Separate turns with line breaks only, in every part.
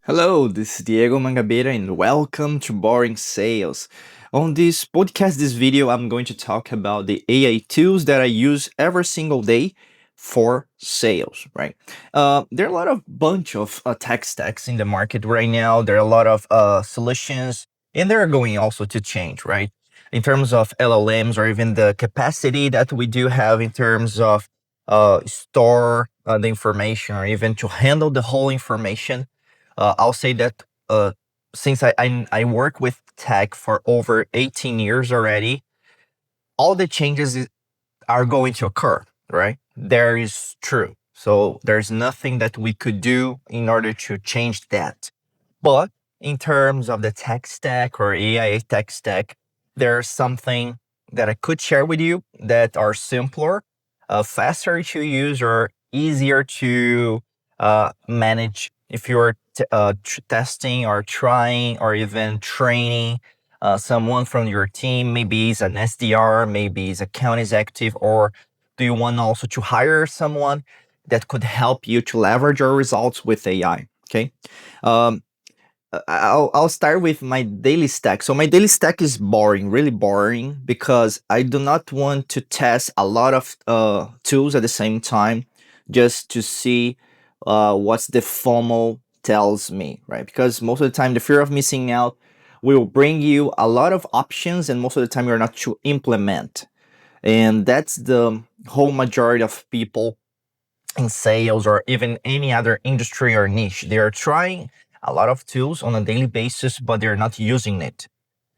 Hello, this is Diego Mangabeira and welcome to Boring Sales. On this podcast, this video, I'm going to talk about the AI tools that I use every single day for sales, right? There are a lot of bunch of tech stacks in the market right now. There are a lot of solutions and they're going also to change, right? In terms of LLMs or even the capacity that we do have in terms of store the information or even to handle the whole information. I'll say that since I work with tech for over 18 years already, all the changes are going to occur, right? There is true. So there's nothing that we could do in order to change that. But in terms of the tech stack or AI tech stack, there's something that I could share with you that are simpler, faster to use, or easier to manage if you're testing or trying or even training someone from your team. Maybe he's an SDR, maybe he's account executive, or do you want also to hire someone that could help you to leverage your results with AI? Okay. Um, I'll start with my daily stack. So my daily stack is boring, really boring, because I do not want to test a lot of tools at the same time, just to see what's the FOMO tells me, right? Because most of the time, the fear of missing out will bring you a lot of options, and most of the time, you're not to implement, and that's the whole majority of people in sales or even any other industry or niche. They are trying a lot of tools on a daily basis, but they're not using it.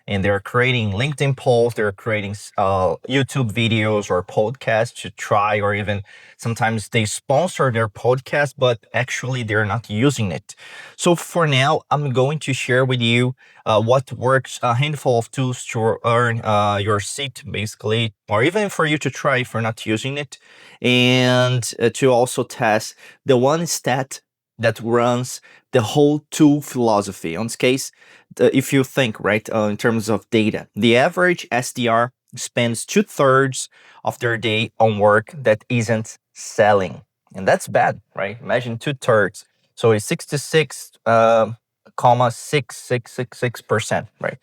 And they're creating LinkedIn posts, they're creating YouTube videos or podcasts to try, or even sometimes they sponsor their podcast, but actually they're not using it. So for now, I'm going to share with you what works, a handful of tools to earn your seat, basically, or even for you to try if you're not using it, and to also test the one stat that runs the whole tool philosophy. In this case, if you think, right, in terms of data, the average SDR spends 2/3 of their day on work that isn't selling. And that's bad, right? Imagine 2/3. So it's 66, 6666%, right?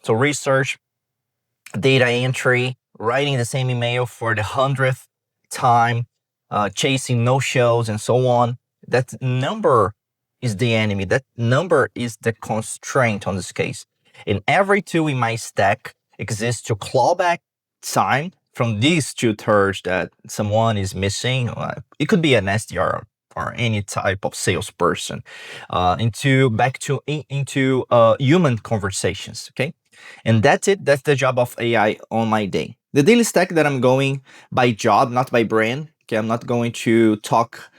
So research, data entry, writing the same email for the 100th time, chasing no shows, and so on. That number is the enemy. That number is the constraint on this case. And every tool in my stack exists to claw back time from these 2/3 that someone is missing. It could be an SDR or any type of salesperson, into back to into human conversations. Okay, and that's it. That's the job of AI on my day. The daily stack that I'm going by job, not by brand. Okay, I'm not going to talk.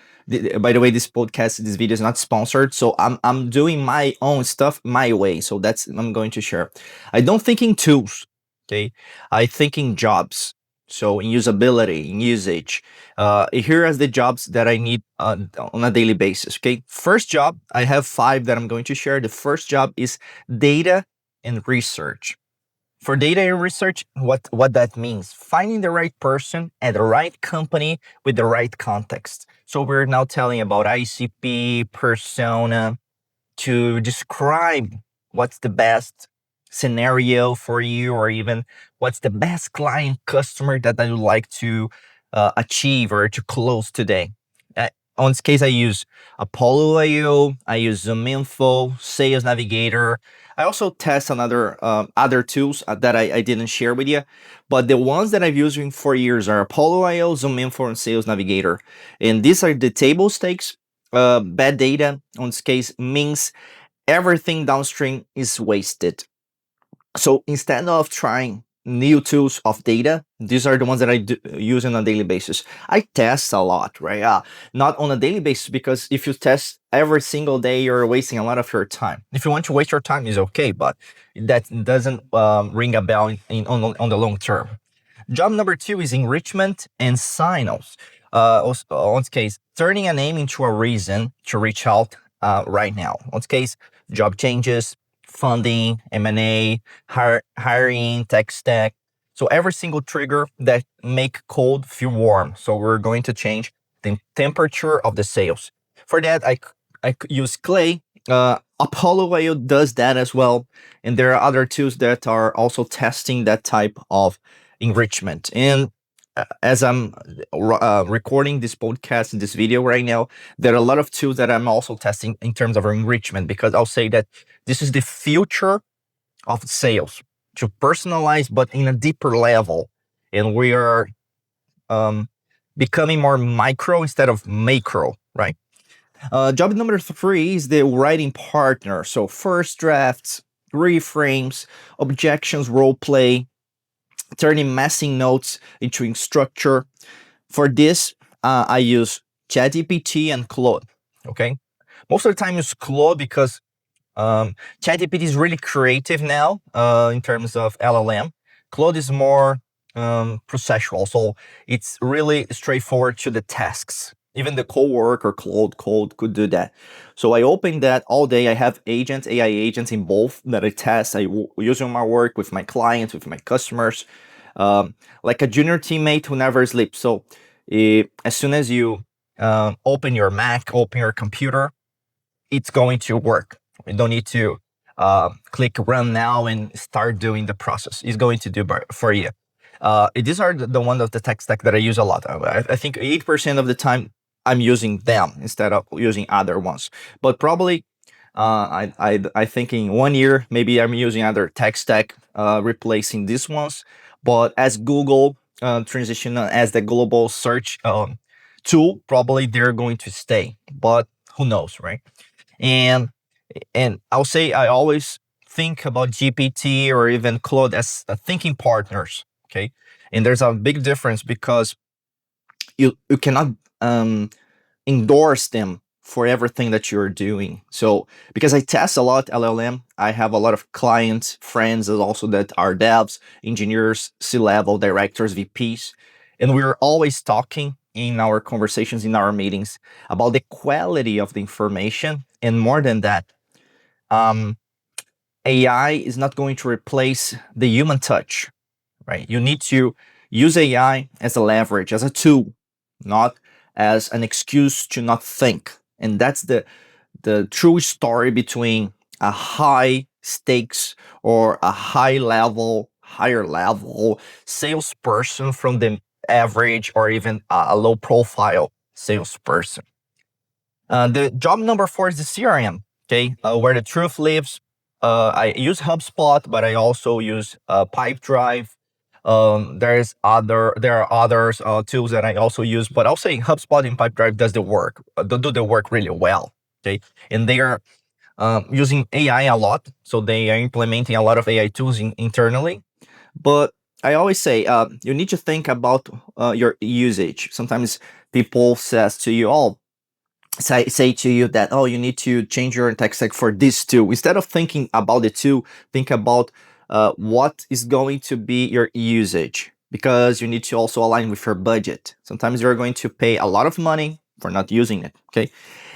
By the way, this podcast, this video is not sponsored, so I'm doing my own stuff my way. So that's I'm going to share. I don't think in tools. Okay, I think in jobs. So in usability, in usage. Here are the jobs that I need on a daily basis. Okay, first job, I have 5 that I'm going to share. The first job is data and research. For data and research, what that means, finding the right person at the right company with the right context. So we're now telling about ICP, persona, to describe what's the best scenario for you, or even what's the best client customer that I would like to achieve or to close today. On this case, I use Apollo IO, I use ZoomInfo, Sales Navigator. I also test another other tools that I didn't share with you, but the ones that I've used for years are Apollo IO, ZoomInfo, and Sales Navigator. And these are the table stakes. Bad data, on this case, means everything downstream is wasted. So instead of trying new tools of data, these are the ones that I use on a daily basis. I test a lot, right? Not on a daily basis, because if you test every single day, you're wasting a lot of your time. If you want to waste your time, is okay, but that doesn't ring a bell on the long term. Job number 2 is enrichment and signals. On this case, turning a name into a reason to reach out right now. On this case, job changes, funding, M&A, hiring, tech stack. So every single trigger that make cold feel warm. So we're going to change the temperature of the sales. For that, I use Clay Apollo IO does that as well, and there are other tools that are also testing that type of enrichment. And as I'm recording this podcast and this video right now, there are a lot of tools that I'm also testing in terms of enrichment, because I'll say that this is the future of sales, to personalize, but in a deeper level. And we are um, becoming more micro instead of macro, right? Job number 3 is the writing partner. So first drafts, reframes, objections, role play, turning messy notes into structure. For this, I use ChatGPT and Claude. Okay, most of the time I use Claude because ChatGPT is really creative now in terms of LLM. Claude is more processual, so it's really straightforward to the tasks. Even the co-work or Claude Code could do that. So I open that all day. I have agents, AI agents in both that I test. Use in my work with my clients, with my customers, like a junior teammate who never sleeps. So as soon as you open your Mac, open your computer, it's going to work. You don't need to click run now and start doing the process. It's going to do for you. These are the one of the tech stack that I use a lot. I think 8% of the time I'm using them instead of using other ones. But probably I think in 1 year maybe I'm using other tech stack replacing these ones. But as Google transition as the global search tool, probably they're going to stay. But who knows, right? And I'll say I always think about GPT or even Claude as thinking partners. Okay, and there's a big difference because you cannot endorse them for everything that you're doing. So because I test a lot LLM, I have a lot of clients, friends, and also that are devs, engineers, C-level directors, VPs, and we're always talking in our conversations, in our meetings, about the quality of the information, and more than that, um, AI is not going to replace the human touch, right? You need to use AI as a leverage, as a tool, not as an excuse to not think. And that's the true story between a high stakes or a higher level salesperson from the average or even a low profile salesperson. The job number 4 is the CRM, okay, where the truth lives. I use HubSpot, but I also use Pipedrive. There are others tools that I also use, but I'll say HubSpot and Pipedrive does the work. They do the work really well, okay, and they are using AI a lot, so they are implementing a lot of AI tools internally. But I always say you need to think about your usage. Sometimes people says to you, "Oh, say to you that, oh, you need to change your tech stack for this tool." Instead of thinking about the tool, think about what is going to be your usage, because you need to also align with your budget. Sometimes you're going to pay a lot of money for not using it, okay?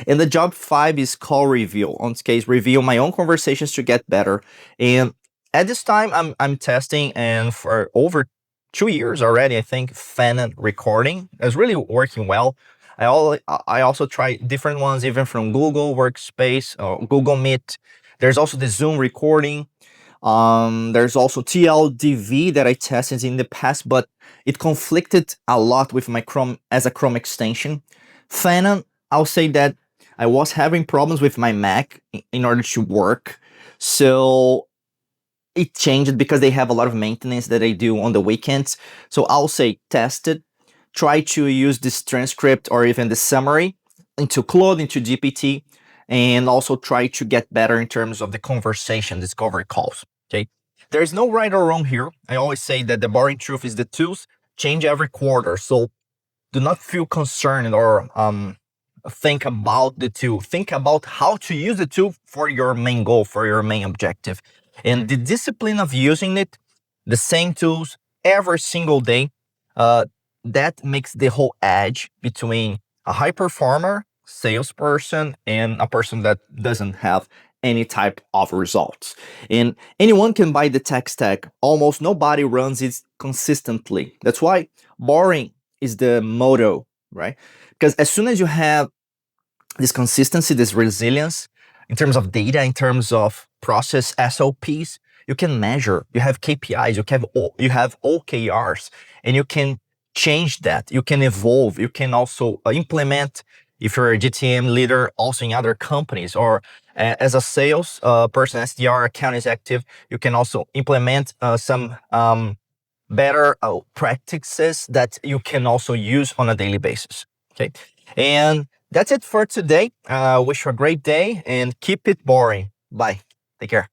And the job 5 is call review. On this case, review my own conversations to get better. And at this time, I'm testing, and for over 2 years already, I think Fanon recording is really working well. I also try different ones, even from Google Workspace or Google Meet. There's also the Zoom recording. There's also TLDV that I tested in the past, but it conflicted a lot with my Chrome as a Chrome extension. Fanon, I'll say that I was having problems with my Mac in order to work. So it changed because they have a lot of maintenance that I do on the weekends. So I'll say test it, try to use this transcript or even the summary into Claude, into GPT, and also try to get better in terms of the conversation, discovery calls. Okay. There's no right or wrong here. I always say that the boring truth is the tools change every quarter. So do not feel concerned or think about the tool. Think about how to use the tool for your main goal, for your main objective. And the discipline of using it, the same tools every single day, uh, that makes the whole edge between a high performer, salesperson, and a person that doesn't have any type of results. And anyone can buy the tech stack. Almost nobody runs it consistently. That's why boring is the motto, right? Because as soon as you have this consistency, this resilience, in terms of data, in terms of process SOPs. You can measure, you have KPIs, you have OKRs, and you can change that. You can evolve. You can also implement, if you're a GTM leader, also in other companies, or as a sales person, SDR, account executive, you can also implement some better practices that you can also use on a daily basis. Okay. And that's it for today. Wish you a great day and keep it boring. Bye. Take care.